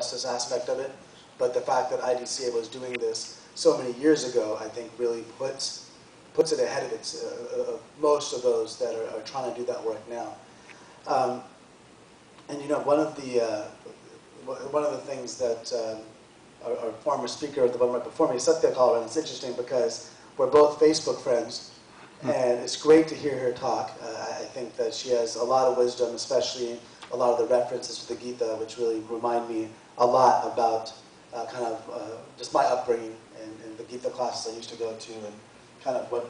justice aspect of it, but the fact that IDCA was doing this so many years ago, I think really puts it ahead of most of those that are trying to do that work now. And you know, one of the things that our former speaker, the one right before me, Satya Kalra, it's interesting because we're both Facebook friends, and it's great to hear her talk. I think that she has a lot of wisdom, especially a lot of the references to the Gita, which really remind me a lot about just my upbringing and the Gita classes I used to go to, and kind of what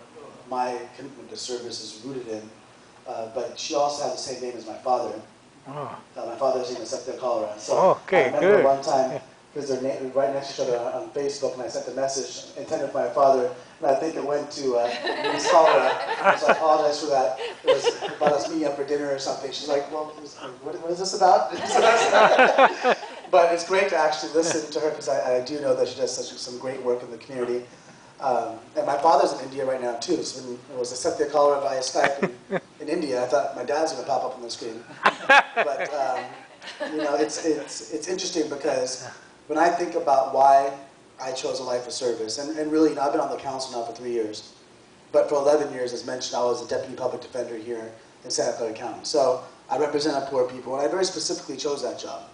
my commitment to service is rooted in. But she also has the same name as my father. Oh. My father's name is Satya Kalra. So Okay, I remember good. one time, because they're right next to each other on Facebook, and I sent a message intended for my father, and I think it went to Ms. Kalra, so I apologize for that. It was about us meeting up for dinner or something. She's like, well, what is this about? But it's great to actually listen to her, because I do know that she does some great work in the community. And my father's in India right now too, so when it was a Satya Kalra via Skype in India, I thought my dad's going to pop up on the screen. But you know, it's interesting because when I think about why I chose a life of service, and really, you know, I've been on the council now for 3 years, but for 11 years, as mentioned, I was a deputy public defender here in Santa Clara County. So I represent poor people, and I very specifically chose that job.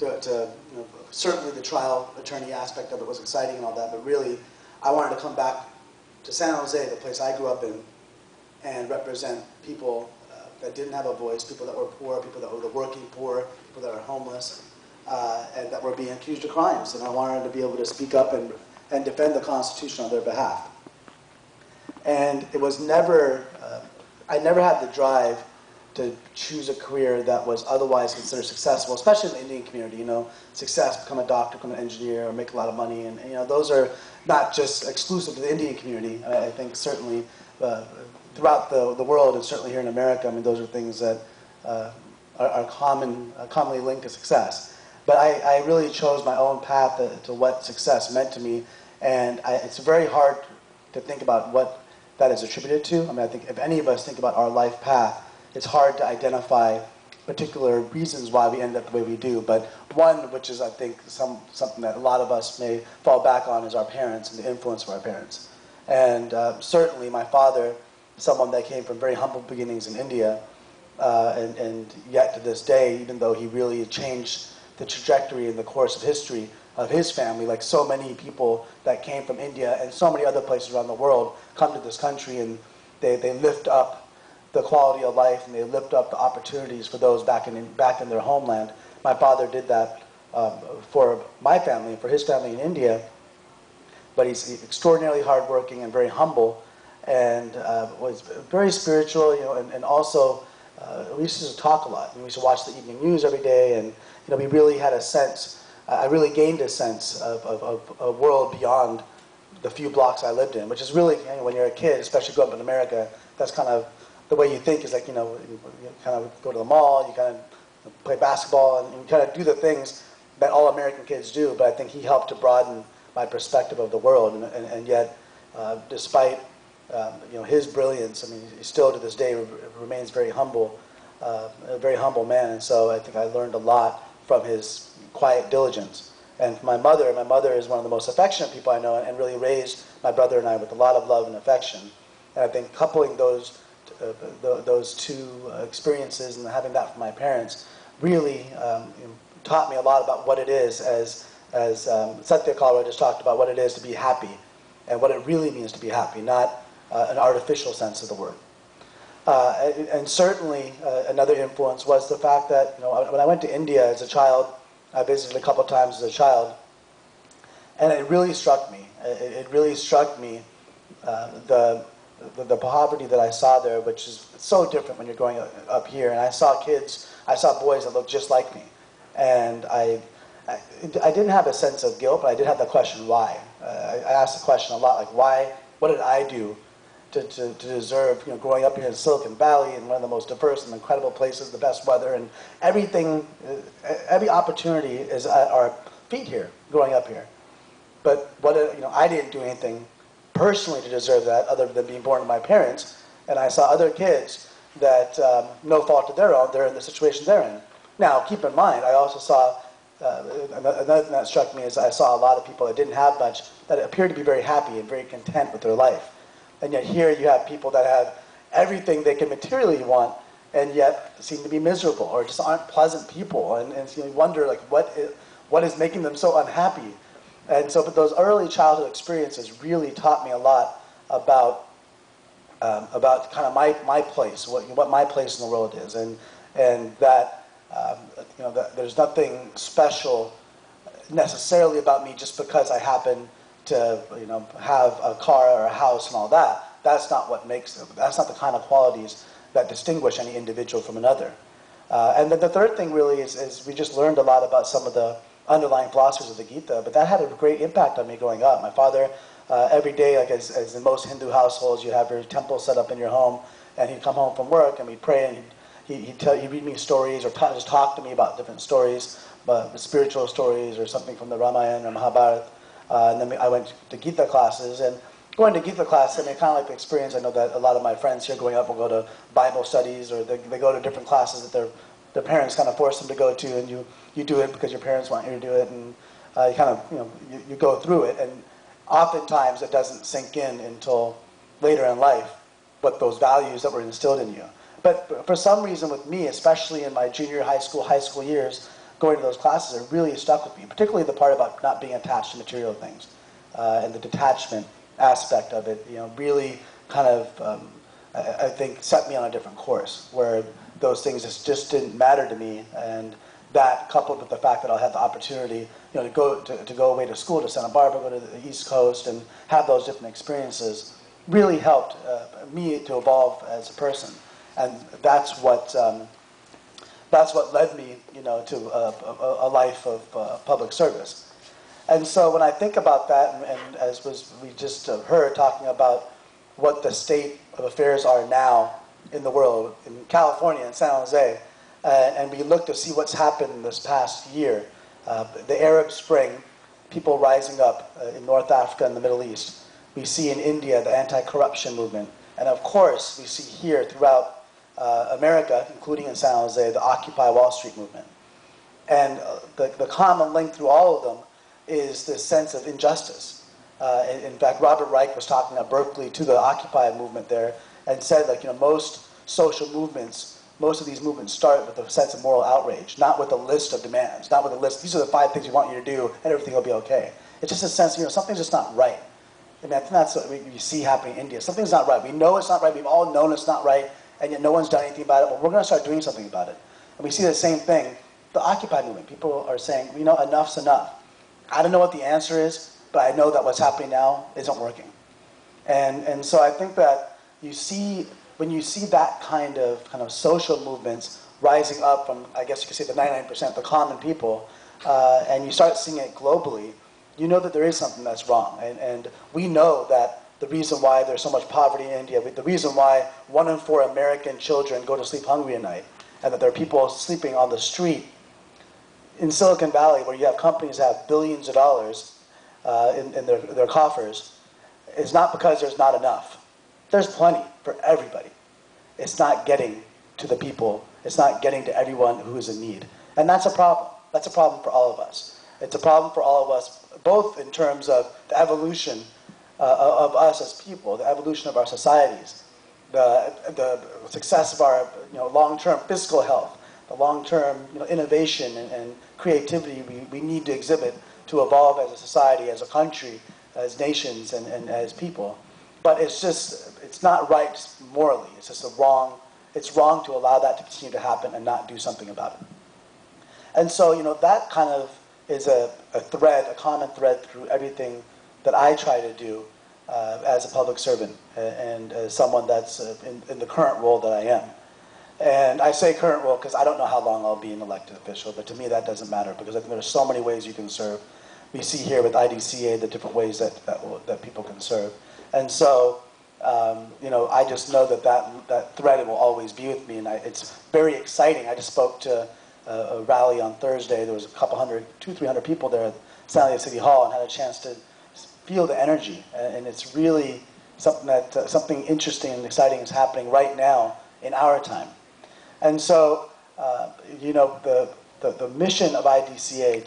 You know, certainly the trial attorney aspect of it was exciting and all that, but really, I wanted to come back to San Jose, the place I grew up in, and represent people that didn't have a voice, people that were poor, people that were the working poor, people that are homeless, and that were being accused of crimes. And I wanted to be able to speak up and defend the Constitution on their behalf. And it was never, I never had the drive to choose a career that was otherwise considered successful, especially in the Indian community. You know, success, become a doctor, become an engineer, or make a lot of money, and you know, those are not just exclusive to the Indian community. I think certainly throughout the world, and certainly here in America, I mean, those are things that are commonly linked to success. But I really chose my own path to what success meant to me, and it's very hard to think about what that is attributed to. I mean, I think if any of us think about our life path, it's hard to identify particular reasons why we end up the way we do. But one, which is I think something that a lot of us may fall back on, is our parents and the influence of our parents. And certainly my father, someone that came from very humble beginnings in India, and yet to this day, even though he really changed the trajectory and the course of history of his family, like so many people that came from India and so many other places around the world come to this country, and they lift up the quality of life, and they lift up the opportunities for those back in their homeland. My father did that for my family, for his family in India, but he's extraordinarily hardworking and very humble, and was very spiritual, you know, and also we used to talk a lot. And we used to watch the evening news every day, and you know, we really had a sense. I really gained a sense of a world beyond the few blocks I lived in, which is really, you know, when you're a kid, especially growing up in America, that's kind of the way you think, is like, you know, you kind of go to the mall, you kind of play basketball, and you kind of do the things that all American kids do. But I think he helped to broaden my perspective of the world, and yet, despite you know, his brilliance, I mean, he still to this day remains very humble, a very humble man. And so I think I learned a lot from his quiet diligence. And my mother is one of the most affectionate people I know, and really raised my brother and I with a lot of love and affection. And I think coupling those two experiences and having that from my parents really taught me a lot about what it is, as Satya Kalra just talked about, what it is to be happy and what it really means to be happy, not an artificial sense of the word. And certainly another influence was the fact that, you know, when I went to India as a child, I visited a couple of times as a child, and it really struck me. It really struck me the poverty that I saw there, which is so different when you're growing up here. And I saw boys that looked just like me, and I didn't have a sense of guilt, but I did have the question why. I asked the question a lot, like why? What did I do to deserve, you know, growing up here in Silicon Valley, in one of the most diverse and incredible places, the best weather, and everything, every opportunity is at our feet here, growing up here. But you know, I didn't do anything personally to deserve that, other than being born to my parents. And I saw other kids that, no fault of their own, they're in the situation they're in. Now, keep in mind, I also saw another thing that struck me is I saw a lot of people that didn't have much that appeared to be very happy and very content with their life. And yet here you have people that have everything they can materially want and yet seem to be miserable or just aren't pleasant people. And so you wonder, like, what is making them so unhappy? And so, but those early childhood experiences really taught me a lot about kind of my place, what my place in the world is, and that that there's nothing special necessarily about me just because I happen to have a car or a house and all that. That's not what makes them. That's not the kind of qualities that distinguish any individual from another. And then the third thing really is we just learned a lot about some of the underlying philosophies of the Gita, but that had a great impact on me growing up. My father, every day, like as in most Hindu households, you have your temple set up in your home, and he'd come home from work and we'd pray, and he'd read me stories or just talk to me about different stories, spiritual stories or something from the Ramayana or Mahabharata. And then I went to Gita classes, and going to Gita class, I mean, kind of like the experience. I know that a lot of my friends here growing up will go to Bible studies, or they go to different classes that their parents kind of force them to go to, and you do it because your parents want you to do it, and you kind of you go through it, and oftentimes it doesn't sink in until later in life what those values that were instilled in you. But for some reason with me, especially in my junior high school years, going to those classes, it really stuck with me, particularly the part about not being attached to material things, and the detachment aspect of it, really kind of, I think, set me on a different course, where those things just didn't matter to me, and that, coupled with the fact that I'll have the opportunity, to go away to school to Santa Barbara, go to the East Coast, and have those different experiences, really helped me to evolve as a person, and that's what led me, to a life of public service. And so when I think about that, and as we just heard, talking about what the state of affairs are now in the world, in California, in San Jose, and we look to see what's happened this past year, the Arab Spring, people rising up in North Africa and the Middle East. We see in India the anti-corruption movement. And of course, we see here throughout America, including in San Jose, the Occupy Wall Street movement. And the common link through all of them is this sense of injustice. In fact, Robert Reich was talking at Berkeley to the Occupy movement there, and said, most social movements, most of these movements start with a sense of moral outrage, not with a list of demands, not with a list, these are the 5 things we want you to do, and everything will be okay. It's just a sense, something's just not right. And I think that's what we see happening in India. Something's not right. We know it's not right. We've all known it's not right, and yet no one's done anything about it, but we're going to start doing something about it. And we see the same thing, the Occupy movement. People are saying, enough's enough. I don't know what the answer is, but I know that what's happening now isn't working. And so I think that when you see that kind of social movements rising up from, I guess you could say, the 99%, the common people, and you start seeing it globally, you know that there is something that's wrong. And we know that the reason why there's so much poverty in India, the reason why 1 in 4 American children go to sleep hungry at night, and that there are people sleeping on the street in Silicon Valley, where you have companies that have billions of dollars in their coffers, is not because there's not enough. There's plenty for everybody. It's not getting to the people. It's not getting to everyone who is in need. And that's a problem. That's a problem for all of us. It's a problem for all of us, both in terms of the evolution of us as people, the evolution of our societies, the success of our long-term physical health, the long-term innovation and creativity we need to exhibit to evolve as a society, as a country, as nations, and as people. But it's not right morally. It's just it's wrong to allow that to continue to happen and not do something about it. And so, that kind of is a common thread through everything that I try to do as a public servant and as someone that's in the current role that I am. And I say current role because I don't know how long I'll be an elected official, but to me that doesn't matter because I think there's so many ways you can serve. We see here with IDCA the different ways that people can serve. And so, I just know that thread will always be with me, and it's very exciting. I just spoke to a rally on Thursday. There was a couple hundred, 200-300 people there at San Diego City Hall, and had a chance to feel the energy. And it's really something interesting and exciting is happening right now in our time. And so, the mission of IDCA